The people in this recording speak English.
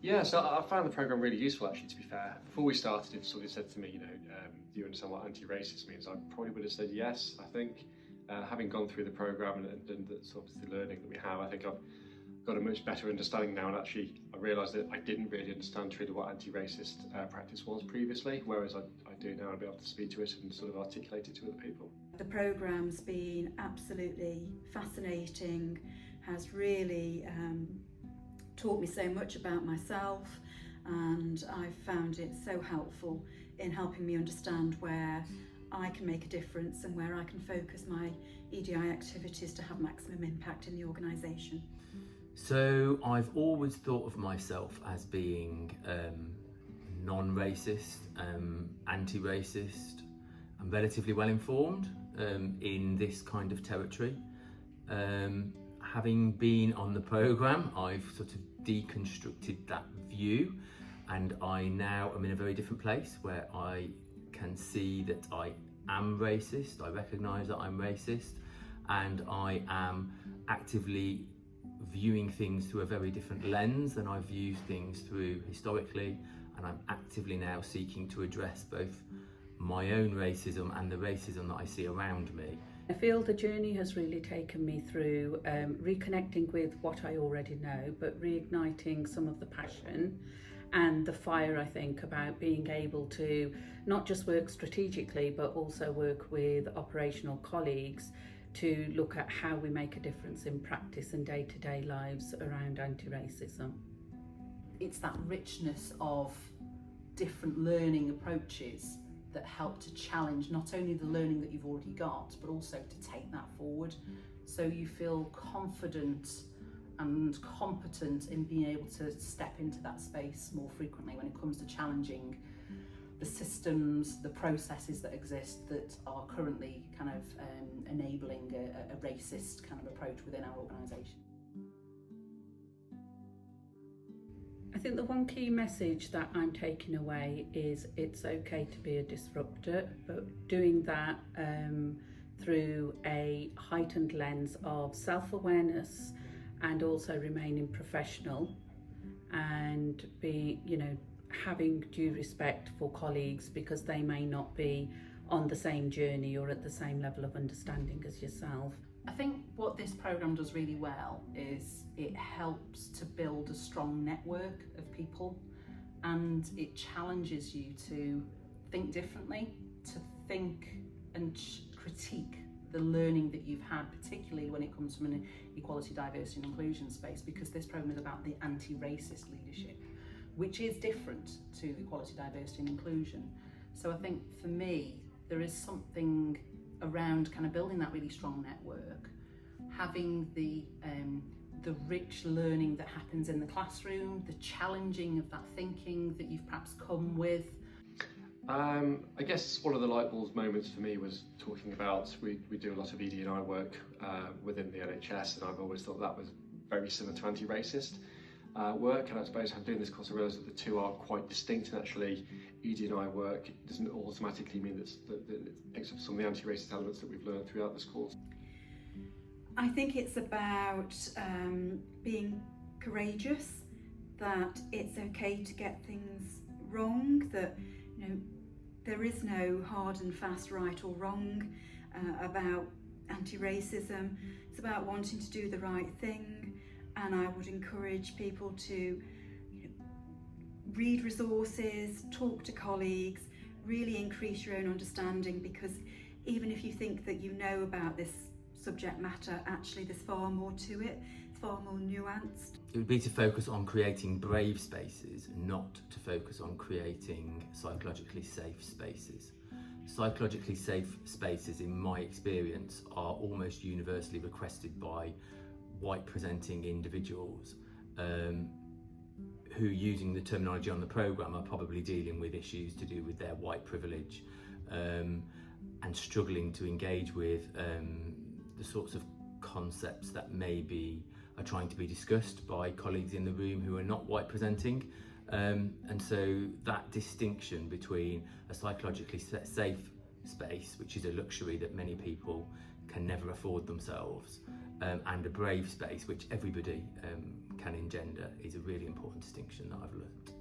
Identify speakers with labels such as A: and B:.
A: Yeah, so I found the programme really useful, actually, to be fair. Before we started, if somebody said to me, do you understand what anti-racist means? I probably would have said yes. I think having gone through the programme and the sort of the learning that we have, I think I've got a much better understanding now, and actually I realised that I didn't really understand truly what anti-racist practice was previously, whereas I do now and be able to speak to it and sort of articulate it to other people.
B: The programme's been absolutely fascinating, has really taught me so much about myself, and I've found it so helpful in helping me understand where I can make a difference and where I can focus my EDI activities to have maximum impact in the organisation.
C: So I've always thought of myself as being non-racist, anti-racist, and relatively well informed in this kind of territory. Having been on the programme, I've sort of deconstructed that view, and I now am in a very different place where I can see that I am racist, I recognise that I'm racist, and I am actively viewing things through a very different lens than I've viewed things through historically, and I'm actively now seeking to address both my own racism and the racism that I see around me.
D: I feel the journey has really taken me through reconnecting with what I already know, but reigniting some of the passion and the fire, I think, about being able to not just work strategically, but also work with operational colleagues to look at how we make a difference in practice and day-to-day lives around anti-racism.
E: It's that richness of different learning approaches that help to challenge not only the learning that you've already got, but also to take that forward. So you feel confident and competent in being able to step into that space more frequently when it comes to challenging the systems, the processes that exist that are currently kind of enabling a racist kind of approach within our organisation.
D: I think the one key message that I'm taking away is it's okay to be a disruptor, but doing that through a heightened lens of self-awareness and also remaining professional and having due respect for colleagues because they may not be on the same journey or at the same level of understanding as yourself.
E: I think what this programme does really well is it helps to build a strong network of people, and it challenges you to think differently, to think and critique the learning that you've had, particularly when it comes from an equality, diversity and inclusion space, because this programme is about the anti-racist leadership, which is different to equality, diversity and inclusion. So I think for me, there is something around kind of building that really strong network, having the rich learning that happens in the classroom, the challenging of that thinking that you've perhaps come with.
A: I guess one of the Lightbulb moments for me was talking about, we do a lot of ED&I work within the NHS, and I've always thought that was very similar to anti-racist work, and I suppose doing this course I realised that the two are quite distinct, and actually ED&I work doesn't automatically mean that it picks up some of the anti-racist elements that we've learned throughout this course.
B: I think it's about being courageous, that it's okay to get things wrong, that there is no hard and fast right or wrong about anti-racism. It's about wanting to do the right thing, and I would encourage people to read resources, talk to colleagues, really increase your own understanding, because even if you think that you know about this subject matter, actually there's far more to it, it's far more nuanced.
C: It would be to focus on creating brave spaces, not to focus on creating psychologically safe spaces. Psychologically safe spaces, in my experience, are almost universally requested by white presenting individuals who, using the terminology on the programme, are probably dealing with issues to do with their white privilege and struggling to engage with the sorts of concepts that maybe are trying to be discussed by colleagues in the room who are not white presenting. And so that distinction between a psychologically safe space, which is a luxury that many people can never afford themselves, and a brave space which everybody can engender is a really important distinction that I've learned.